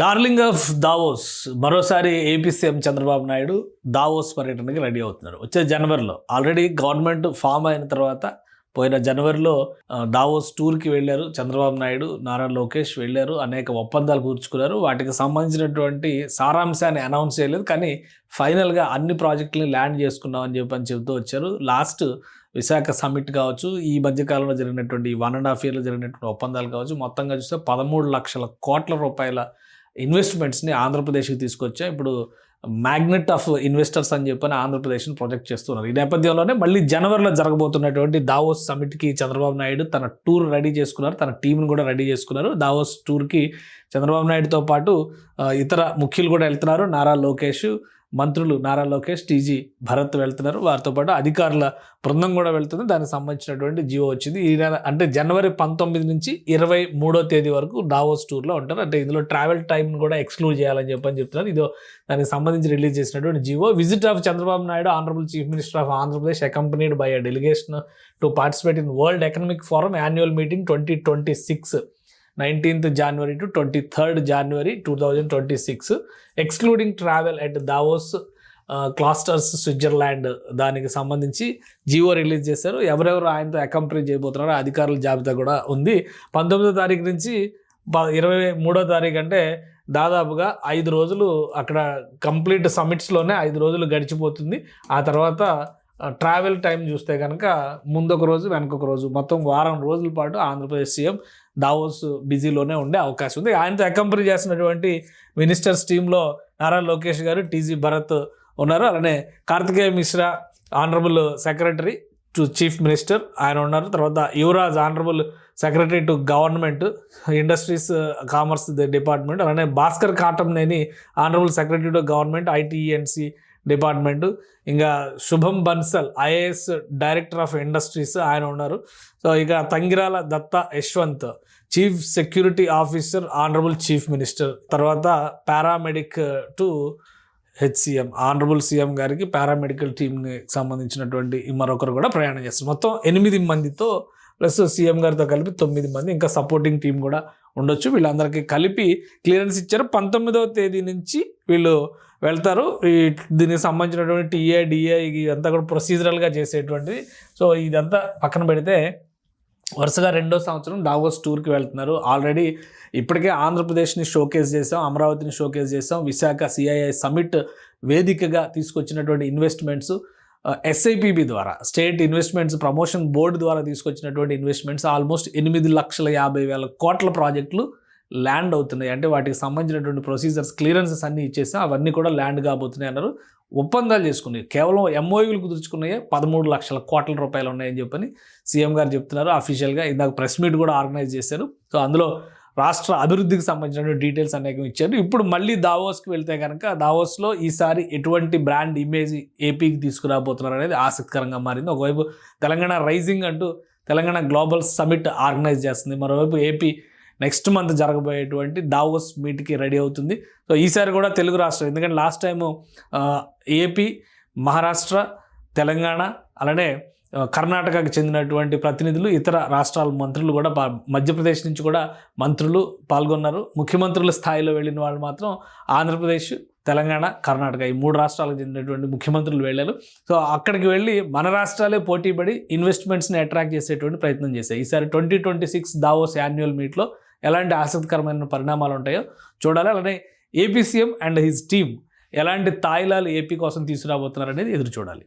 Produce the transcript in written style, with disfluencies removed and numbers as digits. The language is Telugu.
డార్లింగ్ ఆఫ్ దావోస్ మరోసారి AP CM Chandrababu Naidu Davos పర్యటనకి రెడీ అవుతున్నారు. వచ్చే జనవరిలో ఆల్రెడీ గవర్నమెంట్ ఫామ్ అయిన తర్వాత పోయిన జనవరిలో దావోస్ టూర్కి వెళ్ళారు చంద్రబాబు నాయుడు, నారా లోకేష్ వెళ్ళారు. అనేక ఒప్పందాలు కూర్చుకున్నారు. వాటికి సంబంధించినటువంటి సారాంశాన్ని అనౌన్స్ చేయలేదు, కానీ ఫైనల్గా అన్ని ప్రాజెక్టులని ల్యాండ్ చేసుకున్నామని చెబుతూ వచ్చారు. లాస్ట్ విశాఖ సమ్మిట్ కావచ్చు, ఈ మధ్యకాలంలో జరిగినటువంటి 1.5 yearలో జరిగినటువంటి ఒప్పందాలు కావచ్చు, మొత్తంగా చూస్తే 13 లక్షల కోట్ల రూపాయల ఇన్వెస్ట్మెంట్స్ని ఆంధ్రప్రదేశ్కి తీసుకొచ్చా. ఇప్పుడు మ్యాగ్నెట్ ఆఫ్ ఇన్వెస్టర్స్ అని చెప్పని ఆంధ్రప్రదేశ్ని ప్రొజెక్ట్ చేస్తున్నారు. ఈ నేపథ్యంలోనే మళ్ళీ జనవరిలో జరగబోతున్నటువంటి దావోస్ సమిట్కి చంద్రబాబు నాయుడు తన టూర్ రెడీ చేసుకున్నారు, తన టీంను కూడా రెడీ చేసుకున్నారు. దావోస్ టూర్కి చంద్రబాబు నాయుడుతో పాటు ఇతర ముఖ్యులు కూడా వెళ్తున్నారు. నారా లోకేష్, మంత్రులు నారా లోకేష్, టీజీ భరత్ వెళ్తున్నారు. వారితో పాటు అధికారుల బృందం కూడా వెళ్తుంది. దానికి సంబంధించినటువంటి జియో వచ్చింది. ఈ నెల అంటే జనవరి 19 నుంచి 23వ తేదీ వరకు దావోస్ టూర్లో ఉంటారు. అంటే ఇందులో ట్రావెల్ టైంను కూడా ఎక్స్క్లూడ్ చేయాలని చెప్తున్నారు. ఇదో దానికి సంబంధించి రిలీజ్ చేసినటువంటి GO. Visit of Chandrababu Naidu, honourable chief minister of Andhra Pradesh, accompanied by a delegation to participate in World Economic Forum annual meeting 2026, 19th January to 23rd January 2026, excluding travel at Davos Klosters Switzerland. దానికి సంబంధించి జియో రిలీజ్ చేశారు. ఎవరెవరు ఆయనతో అకంపెనీ చేయబోతున్నారో అధికారుల జాబితా కూడా ఉంది. 19వ తారీఖు నుంచి 23వ తారీఖు అంటే దాదాపుగా 5 రోజులు అక్కడ కంప్లీట్ సమిట్స్లోనే 5 రోజులు గడిచిపోతుంది. ఆ తర్వాత ట్రావెల్ టైం చూస్తే కనుక ముందొక రోజు వెనకొక రోజు, మొత్తం వారం రోజుల పాటు ఆంధ్రప్రదేశ్ సీఎం దావోస్ బిజీలోనే ఉండే అవకాశం ఉంది. ఆయనతో అకంపెనీ చేసినటువంటి మినిస్టర్స్ టీంలో నారా లోకేష్ గారు, టీజీ భరత్ ఉన్నారు. అలానే Kartikeya Mishra, honourable secretary to chief minister, ఆయన ఉన్నారు. తర్వాత Yuvraj, honourable secretary to government industries commerce department. అలానే Bhaskar Katamneni, honourable secretary to government IT and C department. ఇంకా Shubham Bansal, IAS director of industries, ఆయన ఉన్నారు. సో ఇక Tangirala Datta Yashwant, chief security officer, honourable chief minister. తర్వాత paramedic to HCM, honourable CM గారికి పారామెడికల్ టీంకి సంబంధించినటువంటి మరొకరు కూడా ప్రయాణం చేస్తారు. మొత్తం 8 మందితో ప్లస్ సీఎం గారితో కలిపి 9 మంది, ఇంకా సపోర్టింగ్ టీం కూడా ఉండొచ్చు. వీళ్ళందరికీ కలిపి క్లియరెన్స్ ఇచ్చారు. 19వ తేదీ నుంచి వీళ్ళు వెళ్తారు. దీనికి సంబంధించినటువంటి టీఏ, డిఏ ఇదంతా కూడా ప్రొసీజరల్గా చేసేటువంటిది. సో ఇదంతా పక్కన పెడితే వరుసగా 2వ సంవత్సరం దావోస్ టూర్కి వెళ్తున్నారు. ఆల్రెడీ ఇప్పటికే ఆంధ్రప్రదేశ్ని షోకేస్ చేసాం, అమరావతిని షోకేస్ చేసాం. విశాఖ సిఐఐ సమిట్ వేదికగా తీసుకొచ్చినటువంటి ఇన్వెస్ట్మెంట్స్, ఎస్ఐపిబి ద్వారా, స్టేట్ ఇన్వెస్ట్మెంట్స్ ప్రమోషన్ బోర్డు ద్వారా తీసుకొచ్చినటువంటి ఇన్వెస్ట్మెంట్స్ ఆల్మోస్ట్ 8,50,000 కోట్ల ప్రాజెక్టులు ల్యాండ్ అవుతున్నాయి. అంటే వాటికి సంబంధించినటువంటి ప్రొసీజర్స్, క్లియరెన్సెస్ అన్నీ ఇచ్చేసాం, అవన్నీ కూడా ల్యాండ్ కాబోతున్నాయి అన్నారు. ఒప్పందాలు చేసుకున్నాయి, కేవలం ఎంఓయూలు కుదుర్చుకున్నాయి 13 లక్షల కోట్ల రూపాయలు ఉన్నాయని చెప్పని సీఎం గారు చెప్తున్నారు అఫీషియల్గా. ఇందాక ప్రెస్ మీట్ కూడా ఆర్గనైజ్ చేశారు. సో అందులో రాష్ట్ర అభివృద్ధికి సంబంధించినటువంటి డీటెయిల్స్ అనేకం ఇచ్చారు. ఇప్పుడు మళ్ళీ దావోస్కి వెళ్తే కనుక దావోస్లో ఈసారి ఎటువంటి బ్రాండ్ ఇమేజ్ ఏపీకి తీసుకురాబోతున్నారు అనేది ఆసక్తికరంగా మారింది. ఒకవైపు తెలంగాణ రైజింగ్ అంటూ తెలంగాణ గ్లోబల్ సమిట్ ఆర్గనైజ్ చేస్తుంది. మరోవైపు ఏపీ నెక్స్ట్ మంత్ జరగబోయేటువంటి దావోస్ మీట్కి రెడీ అవుతుంది. సో ఈసారి కూడా తెలుగు రాష్ట్రం, ఎందుకంటే last time AP, Maharashtra, Telangana అలానే కర్ణాటకకు చెందినటువంటి ప్రతినిధులు, ఇతర రాష్ట్రాల మంత్రులు కూడా, మధ్యప్రదేశ్ నుంచి కూడా మంత్రులు పాల్గొన్నారు. ముఖ్యమంత్రుల స్థాయిలో వెళ్ళిన వాళ్ళు మాత్రం ఆంధ్రప్రదేశ్, తెలంగాణ, కర్ణాటక ఈ 3 రాష్ట్రాలకు చెందినటువంటి ముఖ్యమంత్రులు వెళ్ళారు. సో అక్కడికి వెళ్ళి మన రాష్ట్రాలే పోటీపడి ఇన్వెస్ట్మెంట్స్ని అట్రాక్ట్ చేసేటువంటి ప్రయత్నం చేశాయి. ఈసారి 2026 దావోస్ యాన్యువల్ మీట్లో ఎలాంటి ఆసక్తికరమైన పరిణామాలు ఉంటాయో చూడాలి. అలానే AP CM and his team ఎలాంటి తాయిలాలు ఏపీ కోసం తీసుకురాబోతున్నారు అనేది ఎదురు చూడాలి.